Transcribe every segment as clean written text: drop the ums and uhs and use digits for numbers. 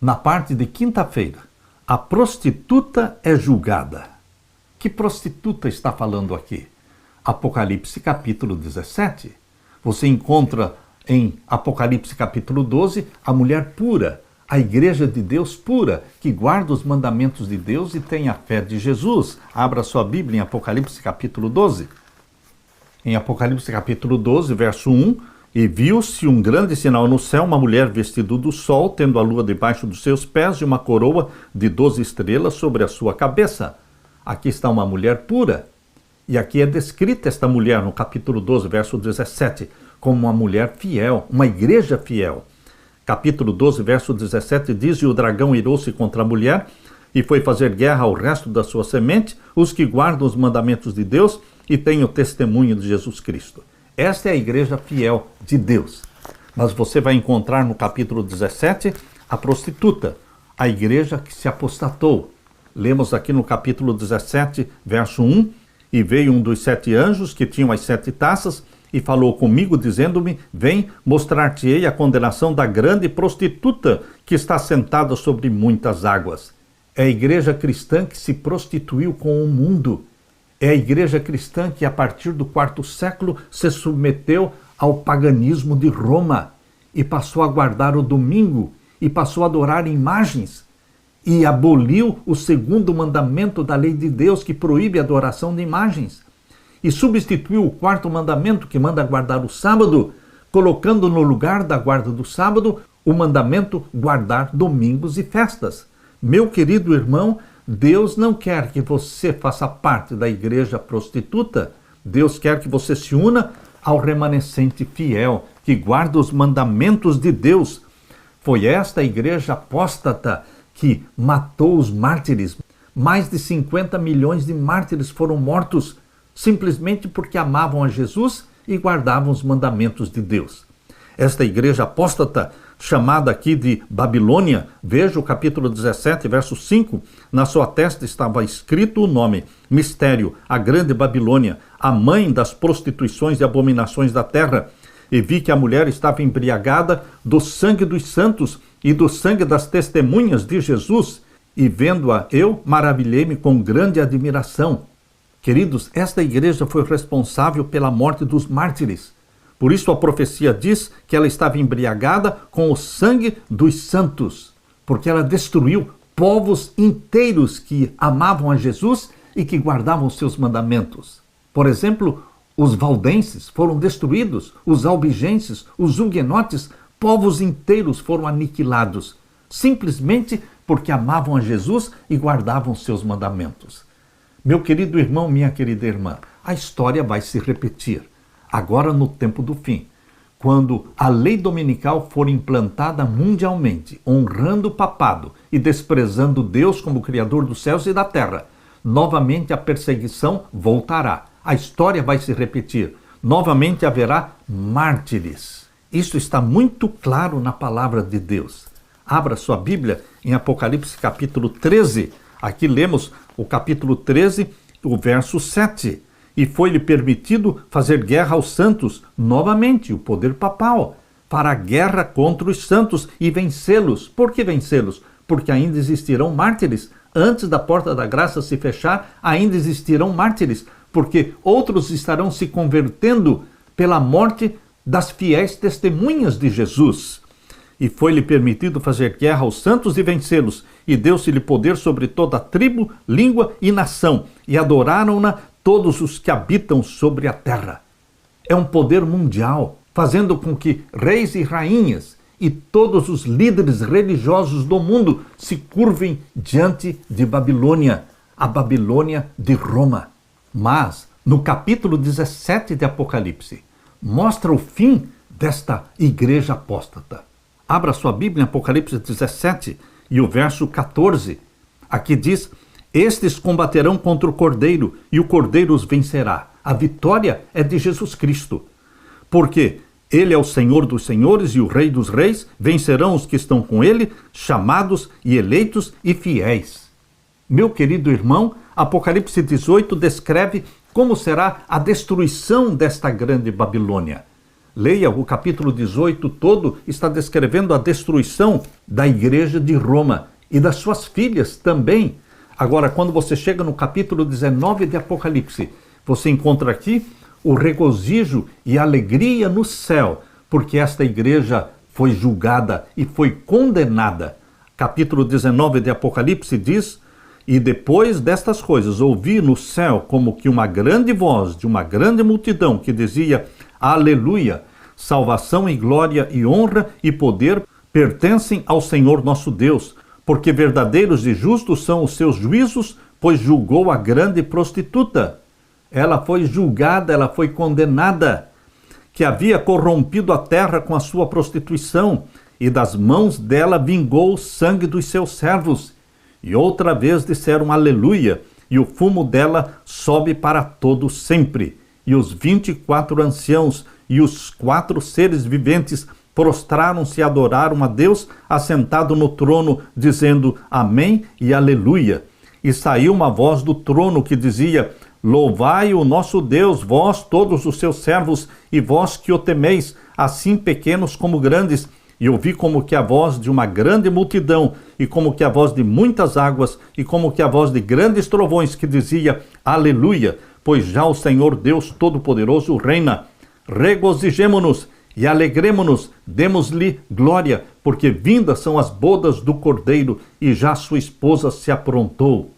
na parte de quinta-feira, a prostituta é julgada. Que prostituta está falando aqui? Apocalipse capítulo 17. Você encontra em Apocalipse capítulo 12 a mulher pura, a igreja de Deus pura, que guarda os mandamentos de Deus e tem a fé de Jesus. Abra sua Bíblia em Apocalipse capítulo 12. Em Apocalipse capítulo 12, verso 1, e viu-se um grande sinal no céu, uma mulher vestida do sol, tendo a lua debaixo dos seus pés e uma coroa de 12 estrelas sobre a sua cabeça. Aqui está uma mulher pura. E aqui é descrita esta mulher no capítulo 12, verso 17, como uma mulher fiel, uma igreja fiel. Capítulo 12, verso 17 diz: e o dragão irou-se contra a mulher e foi fazer guerra ao resto da sua semente, os que guardam os mandamentos de Deus e têm o testemunho de Jesus Cristo. Esta é a igreja fiel de Deus. Mas você vai encontrar no capítulo 17 a prostituta, a igreja que se apostatou. Lemos aqui no capítulo 17, verso 1, e veio um dos 7 anjos que tinham as 7 taças e falou comigo, dizendo-me: vem, mostrar-te-ei a condenação da grande prostituta que está sentada sobre muitas águas. É a igreja cristã que se prostituiu com o mundo. É a igreja cristã que, a partir do 4º século, se submeteu ao paganismo de Roma e passou a guardar o domingo e passou a adorar imagens e aboliu o 2º mandamento da lei de Deus, que proíbe a adoração de imagens, e substituiu o 4º mandamento, que manda guardar o sábado, colocando no lugar da guarda do sábado o mandamento guardar domingos e festas. Meu querido irmão, Deus não quer que você faça parte da igreja prostituta. Deus quer que você se una ao remanescente fiel, que guarda os mandamentos de Deus. Foi esta igreja apóstata que matou os mártires. Mais de 50 milhões de mártires foram mortos simplesmente porque amavam a Jesus e guardavam os mandamentos de Deus. Esta igreja apóstata, chamada aqui de Babilônia, veja o capítulo 17, verso 5, na sua testa estava escrito o nome: Mistério, a grande Babilônia, a mãe das prostituições e abominações da terra. E vi que a mulher estava embriagada do sangue dos santos e do sangue das testemunhas de Jesus, e vendo-a eu, maravilhei-me com grande admiração. Queridos, esta igreja foi responsável pela morte dos mártires. Por isso a profecia diz que ela estava embriagada com o sangue dos santos, porque ela destruiu povos inteiros que amavam a Jesus e que guardavam seus mandamentos. Por exemplo, os valdenses foram destruídos, os albigenses, os huguenotes, povos inteiros foram aniquilados, simplesmente porque amavam a Jesus e guardavam seus mandamentos. Meu querido irmão, minha querida irmã, a história vai se repetir. Agora no tempo do fim, quando a lei dominical for implantada mundialmente, honrando o papado e desprezando Deus como Criador dos céus e da terra, novamente a perseguição voltará. A história vai se repetir. Novamente haverá mártires. Isso está muito claro na palavra de Deus. Abra sua Bíblia em Apocalipse capítulo 13. Aqui lemos o capítulo 13, o verso 7. E foi-lhe permitido fazer guerra aos santos, novamente, o poder papal, fará guerra contra os santos e vencê-los. Por que vencê-los? Porque ainda existirão mártires. Antes da porta da graça se fechar, ainda existirão mártires, porque outros estarão se convertendo pela morte das fiéis testemunhas de Jesus. E foi-lhe permitido fazer guerra aos santos e vencê-los, e deu-se-lhe poder sobre toda a tribo, língua e nação, e adoraram-na todos os que habitam sobre a terra. É um poder mundial, fazendo com que reis e rainhas e todos os líderes religiosos do mundo se curvem diante de Babilônia, a Babilônia de Roma. Mas, no capítulo 17 de Apocalipse, mostra o fim desta igreja apóstata. Abra sua Bíblia em Apocalipse 17 e o verso 14. Aqui diz: estes combaterão contra o Cordeiro, e o Cordeiro os vencerá. A vitória é de Jesus Cristo. Porque ele é o Senhor dos senhores e o Rei dos reis, vencerão os que estão com ele, chamados e eleitos e fiéis. Meu querido irmão, Apocalipse 18 descreve como será a destruição desta grande Babilônia. Leia o capítulo 18 todo, está descrevendo a destruição da igreja de Roma e das suas filhas também. Agora, quando você chega no capítulo 19 de Apocalipse, você encontra aqui o regozijo e a alegria no céu, porque esta igreja foi julgada e foi condenada. Capítulo 19 de Apocalipse diz: e depois destas coisas ouvi no céu como que uma grande voz de uma grande multidão que dizia: Aleluia! Salvação e glória e honra e poder pertencem ao Senhor nosso Deus, porque verdadeiros e justos são os seus juízos, pois julgou a grande prostituta. Ela foi julgada, ela foi condenada, que havia corrompido a terra com a sua prostituição, e das mãos dela vingou o sangue dos seus servos. E outra vez disseram aleluia, e o fumo dela sobe para todo sempre. E os 24 anciãos e os 4 seres viventes prostraram-se e adoraram a Deus assentado no trono, dizendo amém e aleluia. E saiu uma voz do trono que dizia: louvai o nosso Deus, vós todos os seus servos, e vós que o temeis, assim pequenos como grandes. E ouvi como que a voz de uma grande multidão, e como que a voz de muitas águas, e como que a voz de grandes trovões, que dizia aleluia, pois já o Senhor Deus Todo-Poderoso reina. Regozijemo-nos e alegremo-nos, demos-lhe glória, porque vindas são as bodas do Cordeiro, e já sua esposa se aprontou.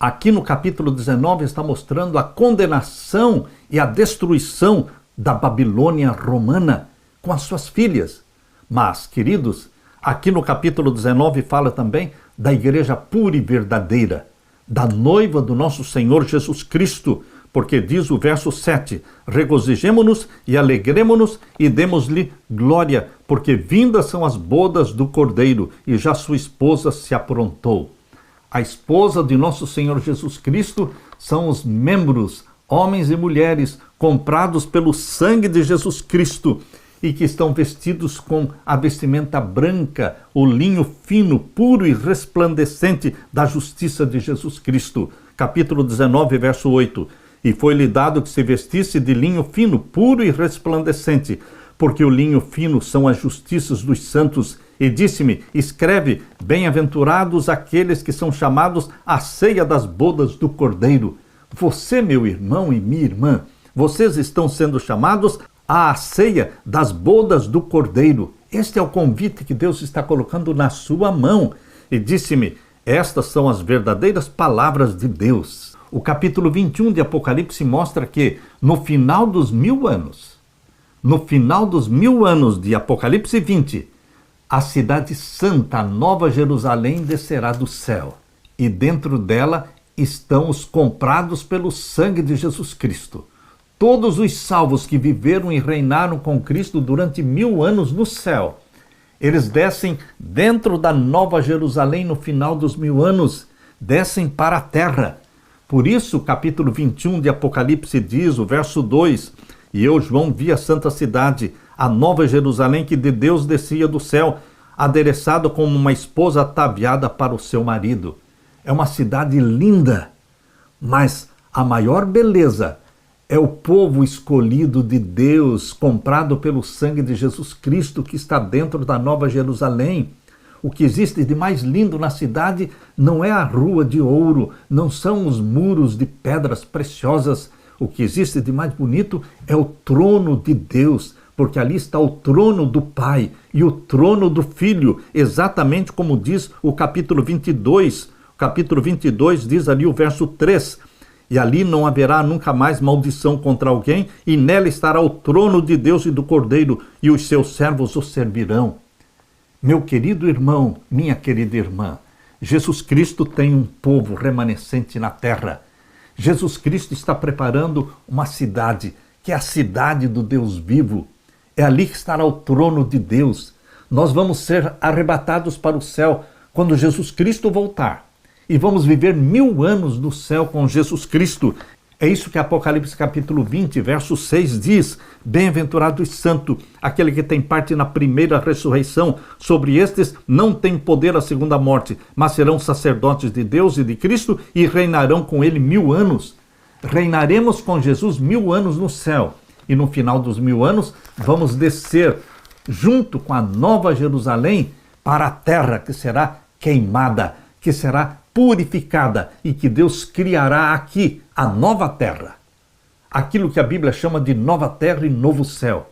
Aqui no capítulo 19 está mostrando a condenação e a destruição da Babilônia romana com as suas filhas. Mas, queridos, aqui no capítulo 19 fala também da igreja pura e verdadeira, da noiva do nosso Senhor Jesus Cristo, porque diz o verso 7, regozijemo-nos e alegremo-nos e demos-lhe glória, porque vindas são as bodas do Cordeiro, e já sua esposa se aprontou. A esposa de nosso Senhor Jesus Cristo são os membros, homens e mulheres, comprados pelo sangue de Jesus Cristo, e que estão vestidos com a vestimenta branca, o linho fino, puro e resplandecente da justiça de Jesus Cristo. Capítulo 19, verso 8. E foi-lhe dado que se vestisse de linho fino, puro e resplandecente, porque o linho fino são as justiças dos santos. E disse-me, escreve, bem-aventurados aqueles que são chamados à ceia das bodas do Cordeiro. Você, meu irmão e minha irmã, vocês estão sendo chamados à ceia das bodas do Cordeiro. Este é o convite que Deus está colocando na sua mão. E disse-me, estas são as verdadeiras palavras de Deus. O capítulo 21 de Apocalipse mostra que no final dos 1000 anos, de Apocalipse 20, a cidade santa, a Nova Jerusalém, descerá do céu. E dentro dela estão os comprados pelo sangue de Jesus Cristo. Todos os salvos que viveram e reinaram com Cristo durante 1000 anos no céu, eles descem dentro da Nova Jerusalém no final dos 1000 anos, descem para a terra. Por isso, o capítulo 21 de Apocalipse diz, o verso 2, e eu, João, vi a santa cidade, a Nova Jerusalém, que de Deus descia do céu, adereçada como uma esposa ataviada para o seu marido. É uma cidade linda, mas a maior beleza é o povo escolhido de Deus, comprado pelo sangue de Jesus Cristo, que está dentro da Nova Jerusalém. O que existe de mais lindo na cidade não é a rua de ouro, não são os muros de pedras preciosas. O que existe de mais bonito é o trono de Deus, porque ali está o trono do Pai e o trono do Filho, exatamente como diz o capítulo 22. O capítulo 22 diz ali o verso 3, e ali não haverá nunca mais maldição contra alguém, e nela estará o trono de Deus e do Cordeiro, e os seus servos o servirão. Meu querido irmão, minha querida irmã, Jesus Cristo tem um povo remanescente na terra. Jesus Cristo está preparando uma cidade, que é a cidade do Deus vivo. É ali que estará o trono de Deus. Nós vamos ser arrebatados para o céu quando Jesus Cristo voltar. E vamos viver 1000 anos no céu com Jesus Cristo. É isso que Apocalipse capítulo 20, verso 6 diz: bem-aventurado e santo, aquele que tem parte na primeira ressurreição. Sobre estes não tem poder a segunda morte, mas serão sacerdotes de Deus e de Cristo e reinarão com ele 1000 anos. Reinaremos com Jesus 1000 anos no céu. e no final dos 1000 anos vamos descer junto com a Nova Jerusalém para a terra que será queimada, que será purificada e que Deus criará aqui a nova terra. Aquilo que a Bíblia chama de nova terra e novo céu.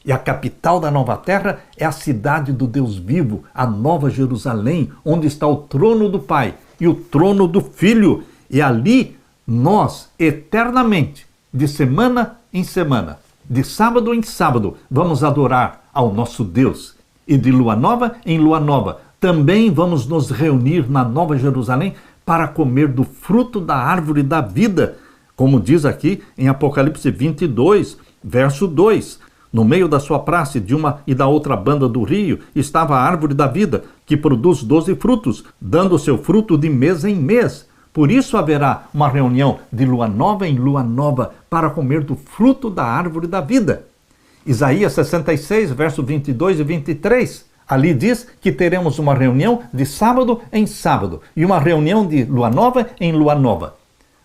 E a capital da nova terra é a cidade do Deus vivo, a Nova Jerusalém, onde está o trono do Pai e o trono do Filho. E ali nós, eternamente, de semana em semana, de sábado em sábado, vamos adorar ao nosso Deus. E de lua nova em lua nova, também vamos nos reunir na Nova Jerusalém para comer do fruto da árvore da vida, como diz aqui em Apocalipse 22, verso 2. No meio da sua praça, de uma e da outra banda do rio, estava a árvore da vida, que produz 12 frutos, dando seu fruto de mês em mês. Por isso haverá uma reunião de lua nova em lua nova, para comer do fruto da árvore da vida. Isaías 66, verso 22 e 23. Ali diz que teremos uma reunião de sábado em sábado e uma reunião de lua nova em lua nova.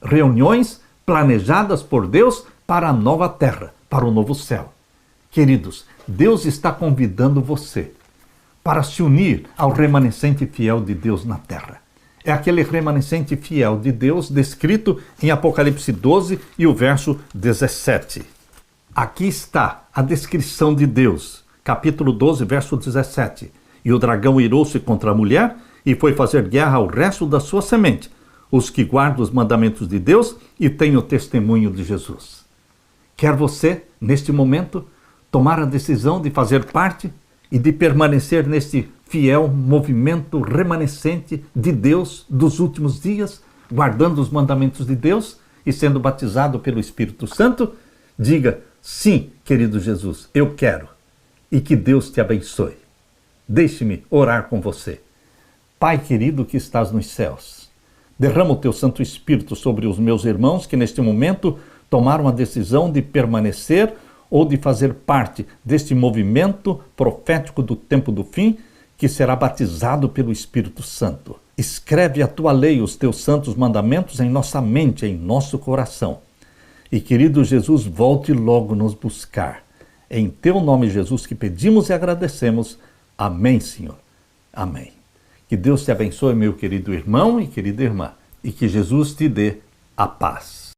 Reuniões planejadas por Deus para a nova terra, para o novo céu. Queridos, Deus está convidando você para se unir ao remanescente fiel de Deus na terra. É aquele remanescente fiel de Deus descrito em Apocalipse 12 e o verso 17. Aqui está a descrição de Deus, capítulo 12, verso 17. E o dragão irou-se contra a mulher e foi fazer guerra ao resto da sua semente, os que guardam os mandamentos de Deus e têm o testemunho de Jesus. Quer você, neste momento, tomar a decisão de fazer parte e de permanecer neste fiel movimento remanescente de Deus dos últimos dias, guardando os mandamentos de Deus e sendo batizado pelo Espírito Santo? Diga, sim, querido Jesus, eu quero. E que Deus te abençoe. Deixe-me orar com você. Pai querido que estás nos céus, derrama o teu Santo Espírito sobre os meus irmãos que neste momento tomaram a decisão de permanecer ou de fazer parte deste movimento profético do tempo do fim, que será batizado pelo Espírito Santo. Escreve a tua lei, os teus santos mandamentos em nossa mente, em nosso coração. E querido Jesus, volte logo nos buscar. Em teu nome, Jesus, que pedimos e agradecemos. Amém, Senhor. Amém. Que Deus te abençoe, meu querido irmão e querida irmã, e que Jesus te dê a paz.